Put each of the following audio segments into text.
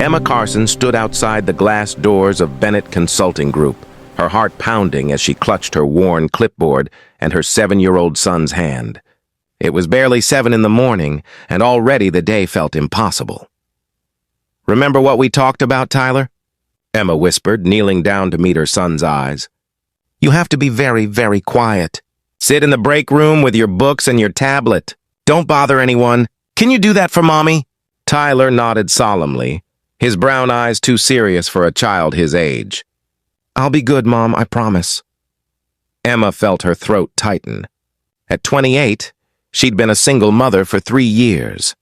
Emma Carson stood outside the glass doors of Bennett Consulting Group, her heart pounding as she clutched her worn clipboard and her 7-year-old son's hand. It was barely 7 in the morning, and already the day felt impossible. "Remember what we talked about, Tyler?" Emma whispered, kneeling down to meet her son's eyes. "You have to be very, very quiet. Sit in the break room with your books and your tablet. Don't bother anyone. Can you do that for Mommy?" Tyler nodded solemnly, his brown eyes too serious for a child his age. "I'll be good, Mom, I promise." Emma felt her throat tighten. At 28, she'd been a single mother for 3 years.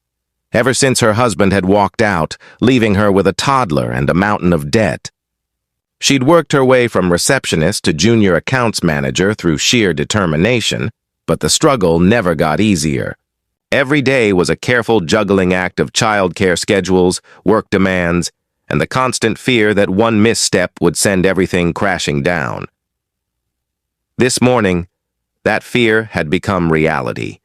Ever since her husband had walked out, leaving her with a toddler and a mountain of debt. She'd worked her way from receptionist to junior accounts manager through sheer determination, but the struggle never got easier. Every day was a careful juggling act of childcare schedules, work demands, and the constant fear that one misstep would send everything crashing down. This morning, that fear had become reality.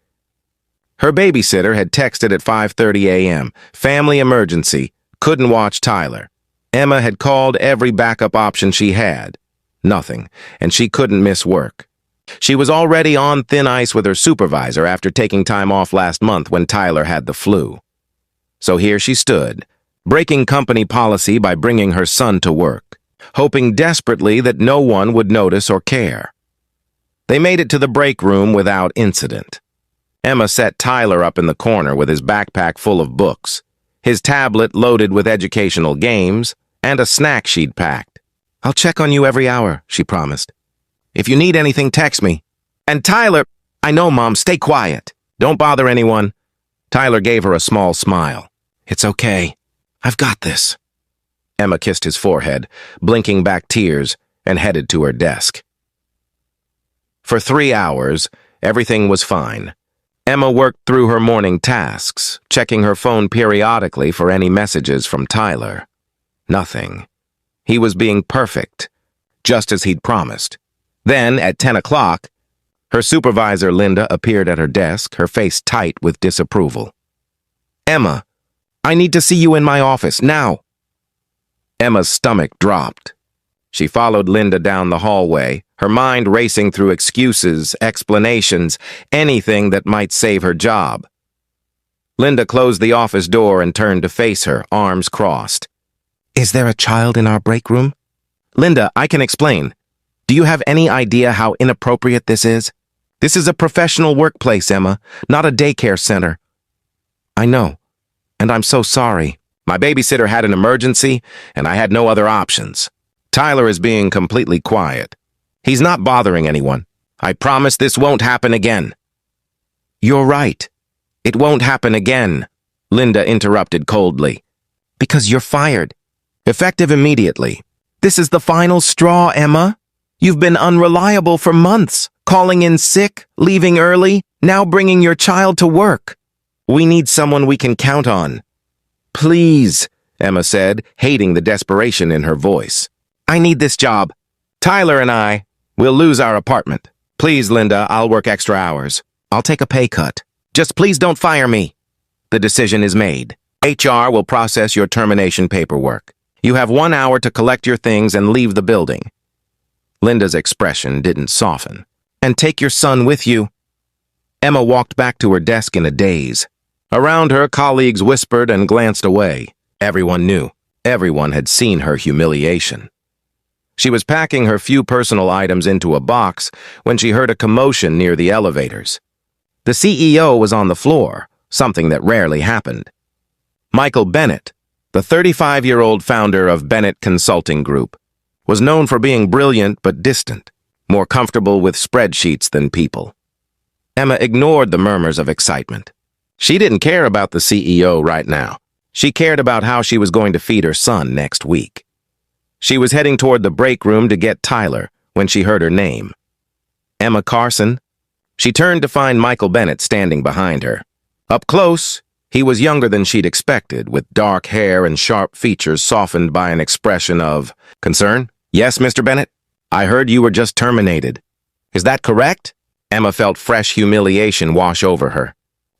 Her babysitter had texted at 5:30 a.m., "Family emergency, couldn't watch Tyler." Emma had called every backup option she had. Nothing, and she couldn't miss work. She was already on thin ice with her supervisor after taking time off last month when Tyler had the flu. So here she stood, breaking company policy by bringing her son to work, hoping desperately that no one would notice or care. They made it to the break room without incident. Emma set Tyler up in the corner with his backpack full of books, his tablet loaded with educational games, and a snack she'd packed. "I'll check on you every hour," she promised. "If you need anything, text me." "And Tyler—" "I know, Mom, stay quiet. Don't bother anyone." Tyler gave her a small smile. "It's okay. I've got this." Emma kissed his forehead, blinking back tears, and headed to her desk. For 3 hours, everything was fine. Emma worked through her morning tasks, checking her phone periodically for any messages from Tyler. Nothing. He was being perfect, just as he'd promised. Then, at 10 o'clock, her supervisor, Linda, appeared at her desk, her face tight with disapproval. "Emma, I need to see you in my office, now." Emma's stomach dropped. She followed Linda down the hallway, her mind racing through excuses, explanations, anything that might save her job. Linda closed the office door and turned to face her, arms crossed. "Is there a child in our break room?" "Linda, I can explain. Do you have any idea how inappropriate this is? This is a professional workplace, Emma, not a daycare center." "I know, and I'm so sorry. My babysitter had an emergency, and I had no other options." Tyler is being completely quiet. He's not bothering anyone. "I promise this won't happen again." "You're right. It won't happen again," Linda interrupted coldly. "Because you're fired. Effective immediately. This is the final straw, Emma. You've been unreliable for months, calling in sick, leaving early, now bringing your child to work. We need someone we can count on." "Please," Emma said, hating the desperation in her voice. "I need this job. Tyler and I will lose our apartment. Please, Linda, I'll work extra hours. I'll take a pay cut. Just please don't fire me." "The decision is made. HR will process your termination paperwork. You have 1 hour to collect your things and leave the building." Linda's expression didn't soften. "And take your son with you." Emma walked back to her desk in a daze. Around her, colleagues whispered and glanced away. Everyone knew. Everyone had seen her humiliation. She was packing her few personal items into a box when she heard a commotion near the elevators. The CEO was on the floor, something that rarely happened. Michael Bennett, the 35-year-old founder of Bennett Consulting Group, was known for being brilliant but distant, more comfortable with spreadsheets than people. Emma ignored the murmurs of excitement. She didn't care about the CEO right now. She cared about how she was going to feed her son next week. She was heading toward the break room to get Tyler when she heard her name. "Emma Carson?" She turned to find Michael Bennett standing behind her. Up close, he was younger than she'd expected, with dark hair and sharp features softened by an expression of concern. "Yes, Mr. Bennett? I heard you were just terminated. Is that correct?" Emma felt fresh humiliation wash over her.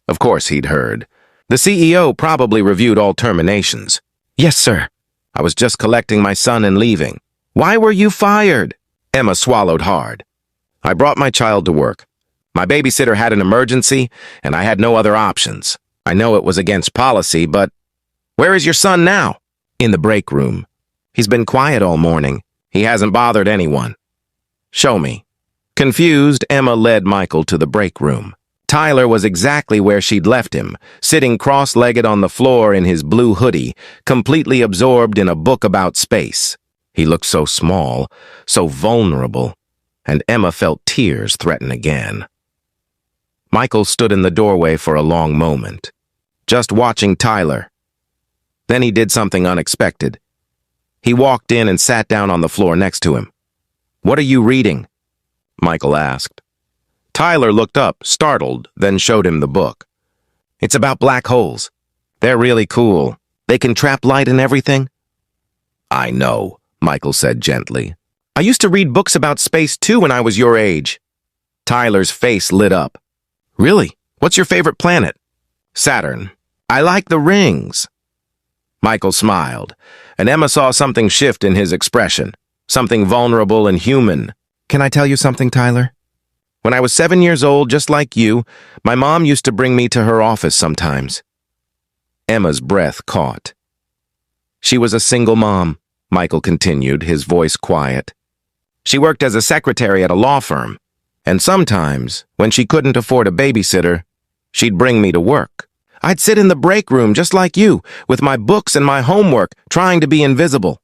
Of course he'd heard. The CEO probably reviewed all terminations. Yes, sir. I was just collecting my son and leaving. Why were you fired? Emma swallowed hard. I brought my child to work. My babysitter had an emergency, and I had no other options. I know it was against policy, but where is your son now? In the break room. He's been quiet all morning. He hasn't bothered anyone. Show me. Confused, Emma led Michael to the break room. Tyler was exactly where she'd left him, sitting cross-legged on the floor in his blue hoodie, completely absorbed in a book about space. He looked so small, so vulnerable, and Emma felt tears threaten again. Michael stood in the doorway for a long moment, just watching Tyler. Then he did something unexpected. He walked in and sat down on the floor next to him. "What are you reading?" Michael asked. Tyler looked up, startled, then showed him the book. "It's about black holes. They're really cool. They can trap light and everything." "I know," Michael said gently. "I used to read books about space too when I was your age." Tyler's face lit up. "Really? What's your favorite planet?" "Saturn. I like the rings." Michael smiled, and Emma saw something shift in his expression, something vulnerable and human. "Can I tell you something, Tyler? When I was 7 years old, just like you, my mom used to bring me to her office sometimes." Emma's breath caught. "She was a single mom," Michael continued, his voice quiet. "She worked as a secretary at a law firm, and sometimes, when she couldn't afford a babysitter, she'd bring me to work. I'd sit in the break room just like you, with my books and my homework, trying to be invisible."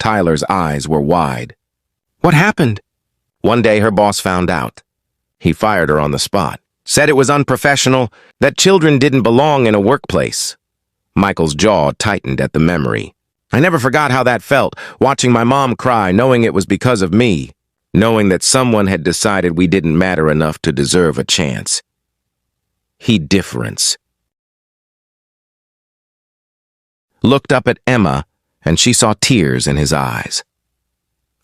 Tyler's eyes were wide. "What happened?" "One day her boss found out. He fired her on the spot. Said it was unprofessional, that children didn't belong in a workplace." Michael's jaw tightened at the memory. "I never forgot how that felt, watching my mom cry, knowing it was because of me, knowing that someone had decided we didn't matter enough to deserve a chance." He difference. Looked up at Emma, and she saw tears in his eyes.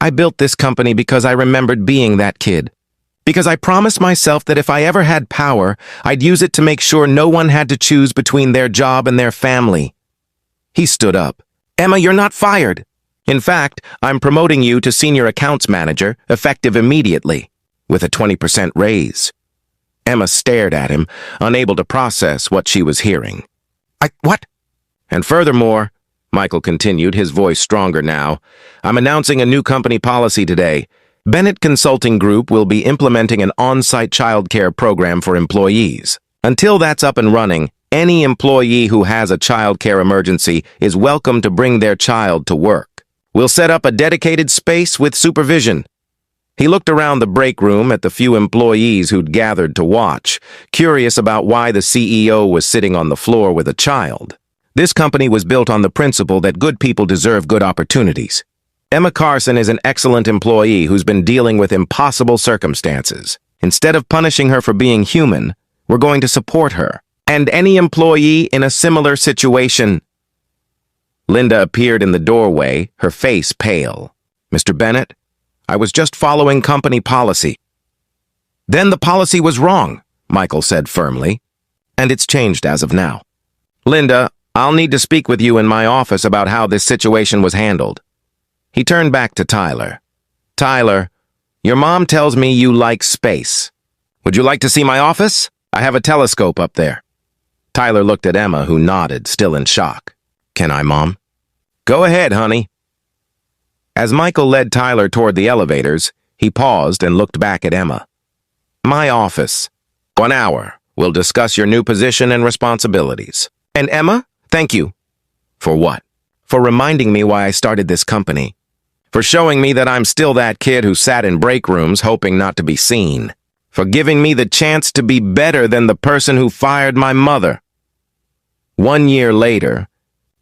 "I built this company because I remembered being that kid. Because I promised myself that if I ever had power, I'd use it to make sure no one had to choose between their job and their family." He stood up. "Emma, you're not fired. In fact, I'm promoting you to senior accounts manager, effective immediately, with a 20% raise." Emma stared at him, unable to process what she was hearing. What? "And furthermore," Michael continued, his voice stronger now, "I'm announcing a new company policy today. Bennett Consulting Group will be implementing an on-site childcare program for employees. Until that's up and running, any employee who has a childcare emergency is welcome to bring their child to work. We'll set up a dedicated space with supervision." He looked around the break room at the few employees who'd gathered to watch, curious about why the CEO was sitting on the floor with a child. This company was built on the principle that good people deserve good opportunities. Emma Carson is an excellent employee who's been dealing with impossible circumstances. Instead of punishing her for being human, we're going to support her. And any employee in a similar situation. Linda appeared in the doorway, her face pale. "Mr. Bennett, I was just following company policy." "Then the policy was wrong," Michael said firmly. "And it's changed as of now. Linda, I'll need to speak with you in my office about how this situation was handled." He turned back to Tyler. "Tyler, your mom tells me you like space. Would you like to see my office? I have a telescope up there." Tyler looked at Emma, who nodded, still in shock. "Can I, Mom?" "Go ahead, honey." As Michael led Tyler toward the elevators, he paused and looked back at Emma. "My office. 1 hour. We'll discuss your new position and responsibilities." "And Emma, thank you." "For what?" "For reminding me why I started this company. For showing me that I'm still that kid who sat in break rooms hoping not to be seen. For giving me the chance to be better than the person who fired my mother." 1 year later,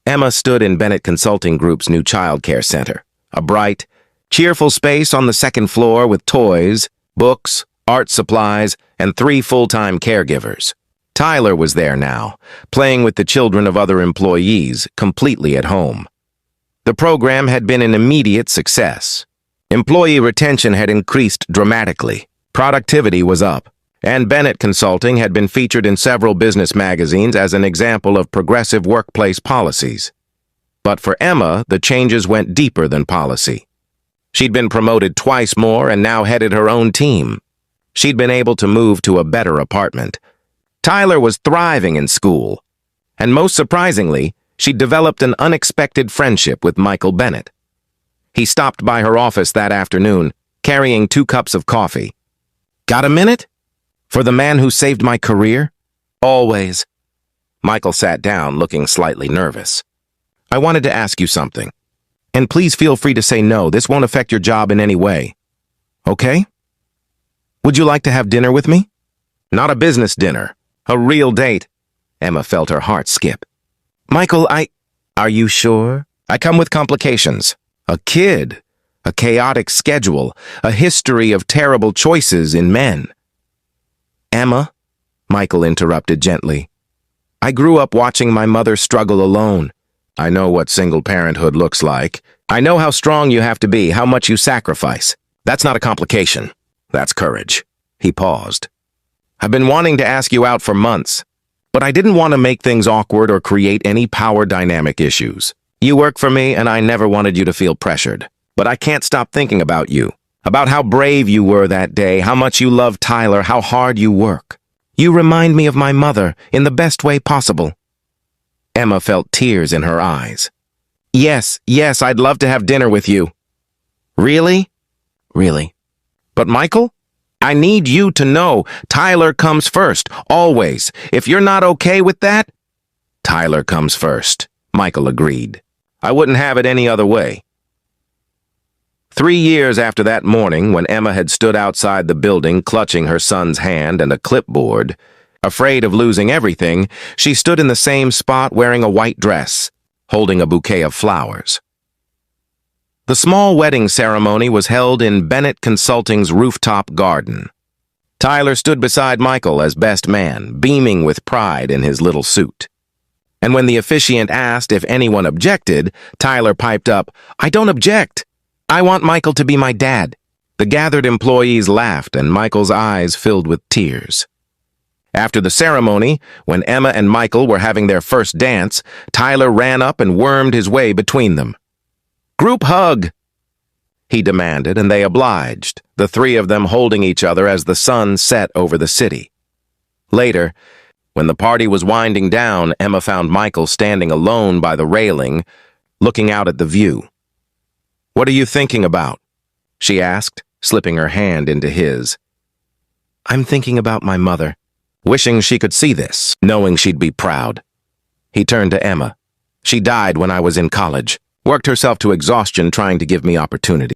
Emma stood in Bennett Consulting Group's new childcare center, a bright, cheerful space on the second floor with toys, books, art supplies, and 3 full-time caregivers. Tyler was there now, playing with the children of other employees, completely at home. The program had been an immediate success. Employee retention had increased dramatically, productivity was up, and Bennett Consulting had been featured in several business magazines as an example of progressive workplace policies. But for Emma, the changes went deeper than policy. She'd been promoted twice more and now headed her own team. She'd been able to move to a better apartment. Tyler was thriving in school. And most surprisingly, she'd developed an unexpected friendship with Michael Bennett. He stopped by her office that afternoon, carrying 2 cups of coffee. "Got a minute? For the man who saved my career?" "Always." Michael sat down, looking slightly nervous. "I wanted to ask you something. And please feel free to say no. This won't affect your job in any way. Okay? Would you like to have dinner with me?" "Not a business dinner. A real date." Emma felt her heart skip. "Michael, Are you sure? I come with complications. A kid. A chaotic schedule. A history of terrible choices in men." "Emma," Michael interrupted gently, "I grew up watching my mother struggle alone. I know what single parenthood looks like. I know how strong you have to be, how much you sacrifice. That's not a complication. That's courage." He paused. "I've been wanting to ask you out for months, but I didn't want to make things awkward or create any power dynamic issues. You work for me, and I never wanted you to feel pressured. But I can't stop thinking about you, about how brave you were that day, how much you love Tyler, how hard you work. You remind me of my mother in the best way possible." Emma felt tears in her eyes. Yes, I'd love to have dinner with you." "Really?" "Really." "But Michael, I need you to know Tyler comes first, always. If you're not okay with that..." "Tyler comes first," Michael agreed. "I wouldn't have it any other way." 3 years after that morning, when Emma had stood outside the building clutching her son's hand and a clipboard, afraid of losing everything, she stood in the same spot wearing a white dress, holding a bouquet of flowers. The small wedding ceremony was held in Bennett Consulting's rooftop garden. Tyler stood beside Michael as best man, beaming with pride in his little suit. And when the officiant asked if anyone objected, Tyler piped up, "I don't object. I want Michael to be my dad." The gathered employees laughed, and Michael's eyes filled with tears. After the ceremony, when Emma and Michael were having their first dance, Tyler ran up and wormed his way between them. "Group hug," he demanded, and they obliged, the 3 of them holding each other as the sun set over the city. Later, when the party was winding down, Emma found Michael standing alone by the railing, looking out at the view. "What are you thinking about?" she asked, slipping her hand into his. "I'm thinking about my mother, wishing she could see this, knowing she'd be proud." He turned to Emma. "She died when I was in college, worked herself to exhaustion trying to give me opportunity.